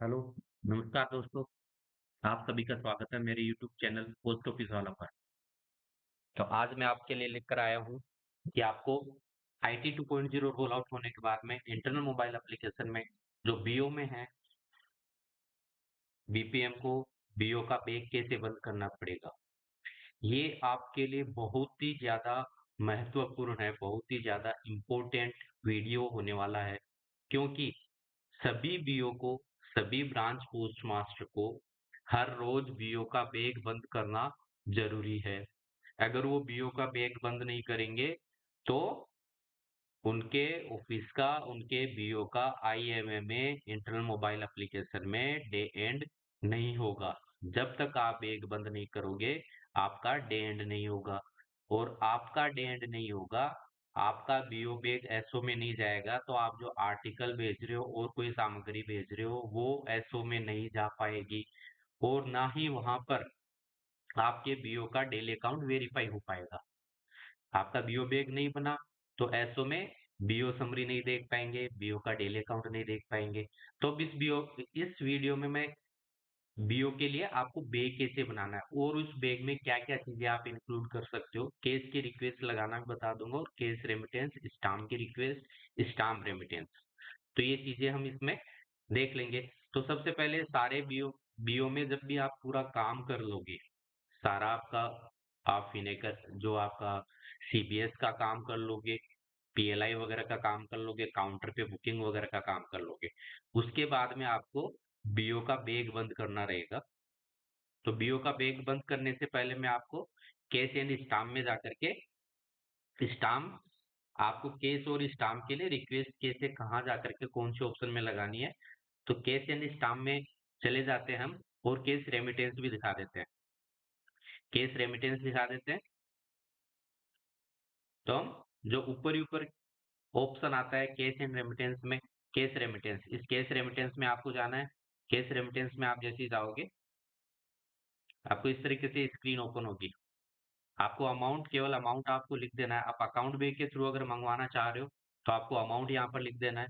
Hello. नमस्कार दोस्तों। आप सभी का स्वागत है मेरे यूट्यूब चैनल पोस्ट ऑफिस वाला पर। तो आज मैं आपके लिए लेकर आया हूँ कि आपको आईटी 2.0 रोल आउट होने के बाद में इंटरनल मोबाइल एप्लीकेशन में जो बीओ में है, बीपीएम को बीओ का बैग कैसे बंद करना पड़ेगा। ये आपके लिए बहुत ही ज़्यादा महत्वपूर्ण है, बहुत ही ज़्यादा इम्पोर्टेंट वीडियो होने वाला है, क्योंकि सभी बीओ को, सभी ब्रांच पोस्ट मास्टर को हर रोज बीओ का बैग बंद करना जरूरी है। अगर वो बीओ का बैग बंद नहीं करेंगे तो उनके ऑफिस का, उनके बीओ का आईएमए में, इंटरनल मोबाइल एप्लीकेशन में डे एंड नहीं होगा। जब तक आप बैग बंद नहीं करोगे आपका डे एंड नहीं होगा। और आपका डे एंड नहीं होगा, आपका बीओ बैग एसओ में नहीं जाएगा, तो आप जो आर्टिकल भेज रहे हो और कोई सामग्री भेज रहे हो वो एसओ में नहीं जा पाएगी। और ना ही वहां पर आपके बीओ का डेली अकाउंट वेरीफाई हो पाएगा। आपका बीओ बैग नहीं बना तो एसओ में बीओ समरी नहीं देख पाएंगे, बीओ का डेली अकाउंट नहीं देख पाएंगे। तो अब इस वीडियो में मैं बीओ के लिए आपको बैग कैसे बनाना है और उस बैग में क्या क्या चीजें आप इंक्लूड कर सकते हो, केस की रिक्वेस्ट लगाना भी बता दूंगा, और केस रेमिटेंस, स्टाम्प की रिक्वेस्ट, स्टाम्प रेमिटेंस। तो ये चीजें हम इसमें देख लेंगे। तो सबसे पहले सारे बीओ बीओ में जब भी आप पूरा काम कर लोगे, सारा आपका, आप फिनेकर जो आपका सीबीएस का काम कर लोगे, पीएलआई वगैरह का काम कर लोगे, काउंटर पे बुकिंग वगैरह का काम कर लोगे, उसके बाद में आपको बीओ का बैग बंद करना रहेगा। तो बीओ का बैग बंद करने से पहले मैं आपको केस एंड स्टाम्प में जाकर के, स्टाम्प आपको केस और स्टाम्प के लिए रिक्वेस्ट कैसे, कहाँ जाकर के कौन से ऑप्शन में लगानी है, तो केस एंड स्टाम्प में चले जाते हैं हम, और केस रेमिटेंस भी दिखा देते हैं। केस रेमिटेंस दिखा देते हैं। तो हम जो ऊपर ही ऊपर ऑप्शन आता है कैश एंड रेमिटेंस में, कैश रेमिटेंस, इस कैश रेमिटेंस में आपको जाना है। कैश रेमिटेंस में आप जैसे ही जाओगे आपको इस तरीके से स्क्रीन ओपन होगी। आपको अमाउंट, केवल अमाउंट आपको लिख देना है। आप अकाउंट पे के थ्रू अगर मंगवाना चाह रहे हो तो आपको अमाउंट यहाँ पर लिख देना है,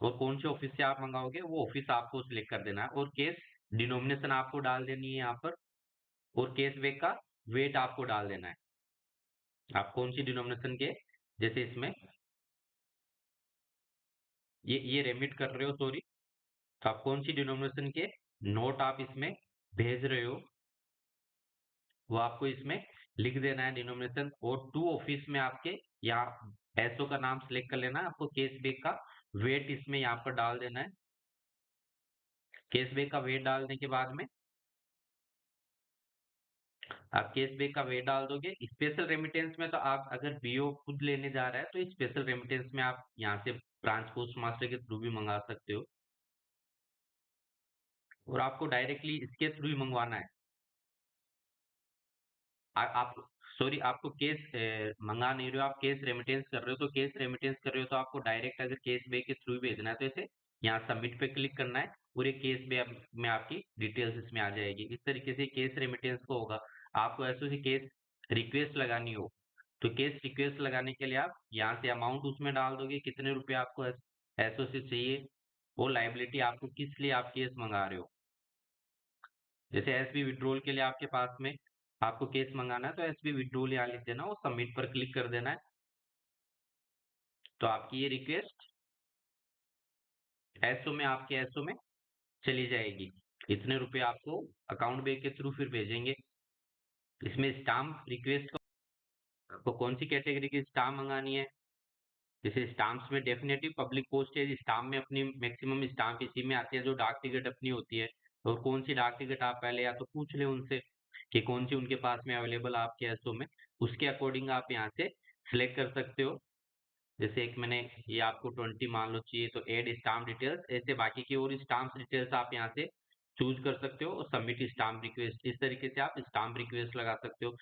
और कौन से ऑफिस से आप मंगाओगे वो ऑफिस आपको सिलेक्ट कर देना है, और केस डिनोमिनेशन आपको डाल देनी है यहाँ पर, और केस बैग का वेट आपको डाल देना है। आप कौन सी डिनोमिनेशन के, जैसे इसमें ये रेमिट कर रहे हो, सॉरी, तो आप कौन सी डिनोमिनेशन के नोट आप इसमें भेज रहे हो वो आपको इसमें लिख देना है डिनोमिनेशन। और टू ऑफिस में आपके यहाँ एसओ का नाम सिलेक्ट कर लेना है, आपको केस बैग का वेट इसमें यहाँ पर डाल देना है। केस बैग का वेट डालने के बाद में आप केस बैग का वेट डाल दोगे। स्पेशल रेमिटेंस में तो आप अगर बीओ खुद लेने जा रहा है तो स्पेशल रेमिटेंस में आप यहाँ से ब्रांच पोस्ट मास्टर के थ्रू भी मंगा सकते हो, और आपको डायरेक्टली इसके थ्रू ही मंगवाना है। आप, सॉरी, आपको केस मंगा नहीं रहे हो, आप केस रेमिटेंस कर रहे हो, तो केस रेमिटेंस कर रहे हो तो आपको डायरेक्ट अगर केस वे के थ्रू भेजना है तो इसे यहाँ सबमिट पे क्लिक करना है, पूरे केस वे में आपकी डिटेल्स इसमें आ जाएगी। इस तरीके से केस रेमिटेंस को होगा। आपको ऐसे ही केस रिक्वेस्ट लगानी हो तो केस रिक्वेस्ट लगाने के लिए आप यहाँ से अमाउंट उसमें डाल दोगे, कितने रुपए आपको एसओ से चाहिए, और लाइबिलिटी आपको किस लिए आप केस मंगा रहे हो। जैसे एसबी विड्रॉल के लिए आपके पास में आपको केस मंगाना है तो एसबी विड्रॉल यहाँ लिख देना और सबमिट पर क्लिक कर देना है। तो आपकी ये रिक्वेस्ट एसओ में, आपके एसओ में चली जाएगी। इतने रुपए आपको अकाउंट पे के थ्रू फिर भेजेंगे। इसमें स्टाम्प रिक्वेस्ट को आपको कौन सी कैटेगरी की स्टाम्प मंगानी है, जैसे स्टाम्प्स में डेफिनेटिव पब्लिक पोस्टेज स्टाम्प में अपनी मैक्सिमम स्टाम्प इसी में आती है जो डाक टिकट अपनी होती है। और कौन सी डाक टिकट आप पहले या तो पूछ ले उनसे कि कौन सी उनके पास में अवेलेबल आपके एसओ में, उसके अकॉर्डिंग आप यहाँ से सिलेक्ट कर सकते हो। जैसे एक मैंने ये आपको 20 मान लो चाहिए तो ऐड स्टाम्प डिटेल्स, ऐसे बाकी की और स्टाम्प डिटेल्स आप यहाँ से चूज कर सकते हो, और सबमिट स्टाम्प रिक्वेस्ट, इस तरीके से आप स्टाम्प रिक्वेस्ट लगा सकते हो।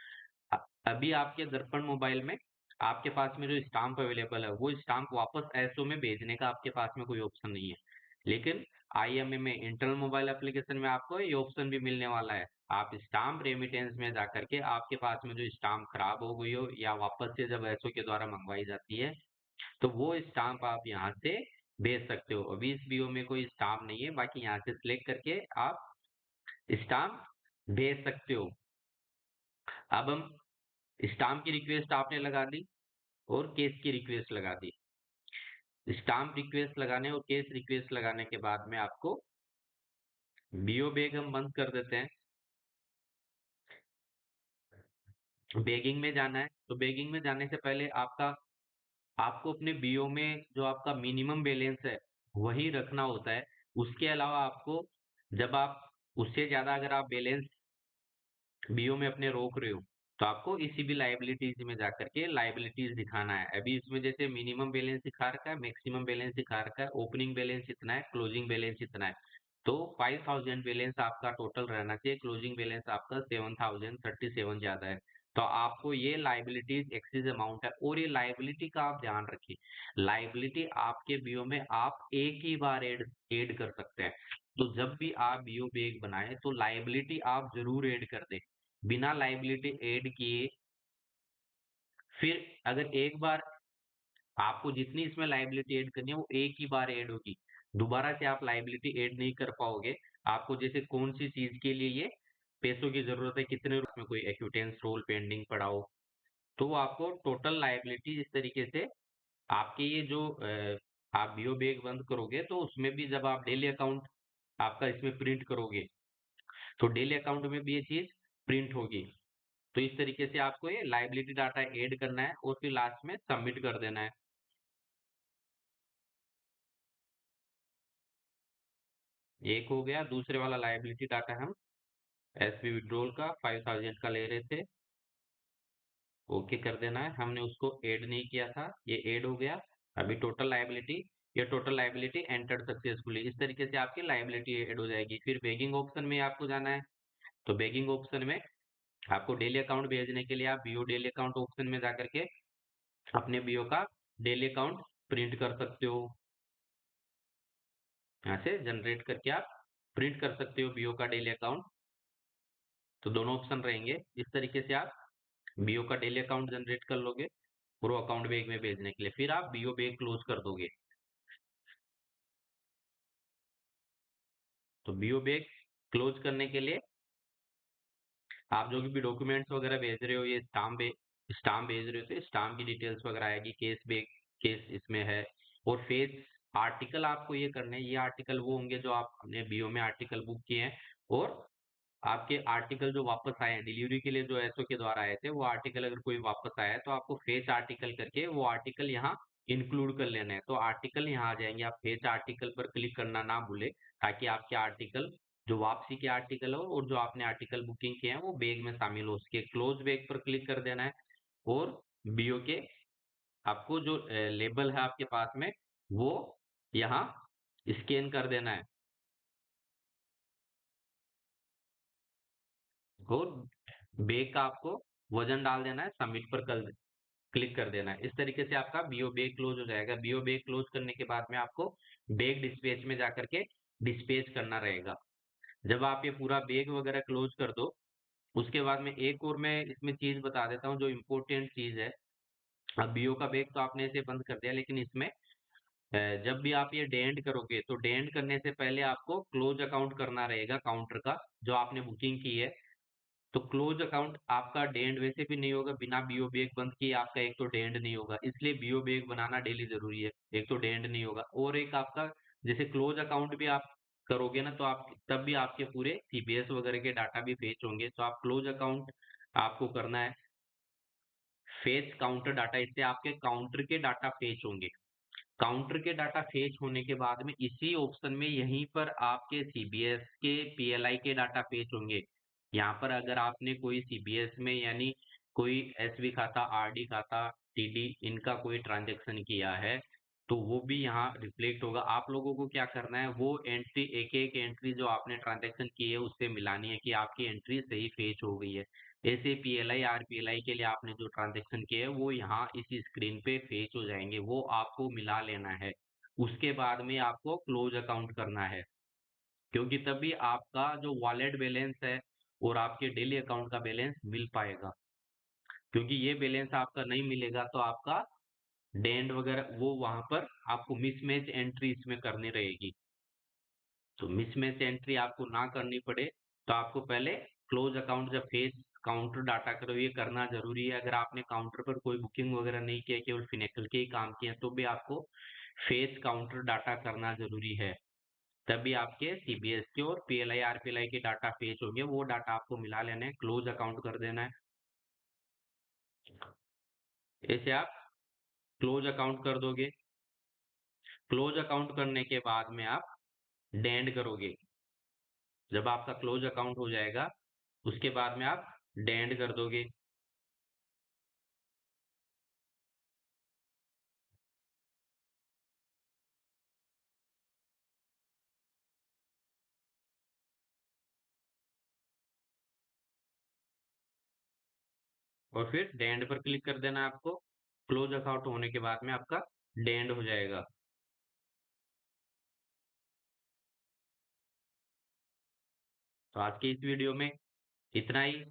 अभी आपके दर्पण मोबाइल में आपके पास में जो स्टाम्प अवेलेबल है वो स्टाम्प वापस एसओ में भेजने का आपके पास में कोई ऑप्शन नहीं है, लेकिन आईएमए में, इंटरनल मोबाइल एप्लीकेशन में आपको ये ऑप्शन भी मिलने वाला है। आप स्टाम्प रेमिटेंस में जाकर के आपके पास में जो स्टाम्प खराब हो गई हो या वापस से जब एसओ के द्वारा मंगवाई जाती है तो वो स्टाम्प आप यहाँ से भेज सकते हो। अभी इस बीओ में कोई स्टाम्प नहीं है, बाकी यहाँ से सिलेक्ट करके आप स्टाम्प भेज सकते हो। अब हम स्टाम्प की रिक्वेस्ट आपने लगा दी और केस की रिक्वेस्ट लगा दी। स्टाम्प रिक्वेस्ट लगाने और केस रिक्वेस्ट लगाने के बाद में आपको बीओ बैग हम बंद कर देते हैं। बैगिंग में जाना है, तो बैगिंग में जाने से पहले आपको अपने बीओ में जो आपका मिनिमम बैलेंस है वही रखना होता है। उसके अलावा आपको, जब आप उससे ज्यादा अगर आप बैलेंस बीओ में अपने रोक रहे हो, तो आपको इसी भी लाइबिलिटीज में जाकर के लाइबिलिटीज दिखाना है। अभी इसमें जैसे मिनिमम बैलेंस दिखा रखा है, मैक्सिमम बैलेंस दिखा रखा है, ओपनिंग बैलेंस इतना है, क्लोजिंग बैलेंस इतना है। तो 5000 बैलेंस आपका टोटल रहना चाहिए, क्लोजिंग बैलेंस आपका 7037 ज्यादा है। तो आपको ये लाइबिलिटीज एक्सिस अमाउंट है, और ये लाइबिलिटी का आप ध्यान रखिए। लाइबिलिटी आपके बीओ में आप एक ही बार ऐड कर सकते हैं। तो जब भी आप बीओ बैग बनाए तो लाइबिलिटी आप जरूर ऐड कर दें। बिना लाइबिलिटी ऐड किए, फिर अगर एक बार आपको जितनी इसमें लाइबिलिटी ऐड करनी है वो एक ही बार ऐड होगी, दोबारा से आप लाइबिलिटी ऐड नहीं कर पाओगे। आपको जैसे कौन सी चीज के लिए ये पैसों की जरूरत है, कितने रुपए में कोई एक्यूटेंस रोल पेंडिंग पड़ा हो, तो वो आपको टोटल लाइबिलिटी इस तरीके से आपके ये जो आप बीओ बैग बंद करोगे तो उसमें भी जब आप डेली अकाउंट आपका इसमें प्रिंट करोगे, तो डेली अकाउंट में भी ये चीज प्रिंट होगी। तो इस तरीके से आपको ये लाइबिलिटी डाटा ऐड करना है और फिर लास्ट में सबमिट कर देना है। एक हो गया। दूसरे वाला लाइबिलिटी डाटा हम एसबी विड्रॉल का 5000 का ले रहे थे, ओके कर देना है। हमने उसको ऐड नहीं किया था, ये ऐड हो गया। अभी टोटल लाइबिलिटी, ये टोटल लाइबिलिटी एंटर सक्सेसफुली, इस तरीके से आपकी लाइबिलिटी ऐड हो जाएगी। फिर बेगिंग ऑप्शन में आपको जाना है, तो बेगिंग ऑप्शन में आपको डेली अकाउंट भेजने के लिए आप बीओ डेली अकाउंट ऑप्शन में जाकर के अपने बीओ का डेली अकाउंट प्रिंट कर सकते हो। यहाँ से जनरेट करके आप प्रिंट कर सकते हो बीओ का डेली अकाउंट। तो दोनों ऑप्शन रहेंगे, इस तरीके से आप बीओ का डेली अकाउंट जनरेट कर लोगे प्रो अकाउंट बैग में भेजने के लिए। फिर आप बीओ बैग क्लोज कर दोगे। तो बीओ बैग क्लोज करने के लिए आप जो भी डॉक्यूमेंट्स वगैरह भेज रहे हो, ये स्टाम्प भेज रहे हो तो स्टाम्प की डिटेल्स वगैरह आएगी, केस बैग केस इसमें है। और फेस आर्टिकल आपको ये करने हैं, ये आर्टिकल वो होंगे जो आपने बीओ में आर्टिकल बुक किए हैं, और आपके आर्टिकल जो वापस आए हैं डिलीवरी के लिए जो एसओ के द्वारा आए थे, वो आर्टिकल अगर कोई वापस आया है तो आपको फेच आर्टिकल करके वो आर्टिकल यहाँ इंक्लूड कर लेना है। तो आर्टिकल यहाँ आ जाएंगे, आप फेच आर्टिकल पर क्लिक करना ना भूले, ताकि आपके आर्टिकल जो वापसी के आर्टिकल हो और जो आपने आर्टिकल बुकिंग किए हैं वो बैग में शामिल हो सके। क्लोज बैग पर क्लिक कर देना है, और बीओ के आपको जो लेबल है आपके पास में वो यहाँ स्कैन कर देना है, और बैग का आपको वजन डाल देना है, सबमिट पर कर क्लिक कर देना है। इस तरीके से आपका बीओ बैग क्लोज हो जाएगा। बीओ बैग क्लोज करने के बाद में आपको बैग डिस्पैच में जाकर के डिस्पैच करना रहेगा। जब आप ये पूरा बैग वगैरह क्लोज कर दो, उसके बाद में एक और मैं इसमें चीज बता देता हूँ जो इम्पोर्टेंट चीज है। अब बीओ का बैग तो आपने ऐसे बंद कर दिया, लेकिन इसमें जब भी आप ये डेंट करोगे तो डेंट करने से पहले आपको क्लोज अकाउंट करना रहेगा काउंटर का, जो आपने बुकिंग की है। तो क्लोज अकाउंट आपका डेंड वैसे भी नहीं होगा, बिना बीओ बैग बंद किए आपका एक तो डेंड नहीं होगा, इसलिए बीओ बैग बनाना डेली जरूरी है। एक तो डेंड नहीं होगा, और एक आपका जैसे क्लोज अकाउंट भी आप करोगे ना, तो आप तब भी आपके पूरे सीपीएस वगैरह के डाटा भी फेच होंगे। तो आप क्लोज अकाउंट आपको करना है, फेच काउंटर डाटा, इससे आपके काउंटर के डाटा फेच होंगे। काउंटर के डाटा फेच होने के बाद में इसी ऑप्शन में यहीं पर आपके सीबीएस के पीएलआई के डाटा फेच होंगे। यहाँ पर अगर आपने कोई सीबीएस में यानी कोई एसबी खाता, आरडी खाता, टीडी इनका कोई ट्रांजेक्शन किया है, तो वो भी यहाँ रिफ्लेक्ट होगा। आप लोगों को क्या करना है, वो एंट्री एक एक एंट्री जो आपने ट्रांजेक्शन की है उससे मिलानी है कि आपकी एंट्री सही फेच हो गई है। ऐसे पीएलआई आरपीएलआई के लिए आपने जो ट्रांजेक्शन किए है वो यहाँ इस स्क्रीन पे फेच हो जाएंगे, वो आपको मिला लेना है। उसके बाद में आपको क्लोज अकाउंट करना है, क्योंकि तभी आपका जो वॉलेट बैलेंस है और आपके डेली अकाउंट का बैलेंस मिल पाएगा। क्योंकि ये बैलेंस आपका नहीं मिलेगा तो आपका डेंड वगैरह वो वहां पर आपको मिसमैच एंट्री इसमें करनी रहेगी। तो मिसमैच एंट्री आपको ना करनी पड़े तो आपको पहले क्लोज अकाउंट जब फेस काउंटर डाटा करो ये करना जरूरी है। अगर आपने काउंटर पर कोई बुकिंग वगैरह नहीं किया, केवल फिनेकल के ही काम किए हैं, तो भी आपको फेस काउंटर डाटा करना जरूरी है। तभी आपके सीबीएस के और पीएलआई आरपीएलआई के डाटा फेच होंगे, वो डाटा आपको मिला लेना है, क्लोज अकाउंट कर देना है। ऐसे आप क्लोज अकाउंट कर दोगे। क्लोज अकाउंट करने के बाद में आप डेंड करोगे। जब आपका क्लोज अकाउंट हो जाएगा उसके बाद में आप डेंड कर दोगे। और फिर डेंड पर क्लिक कर देना है आपको। क्लोज अकाउंट होने के बाद में आपका डेंड हो जाएगा। तो आज की इस वीडियो में इतना ही।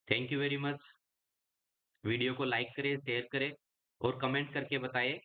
Thank you very much. Video को लाइक करें, शेयर करें और कमेंट करके बताएं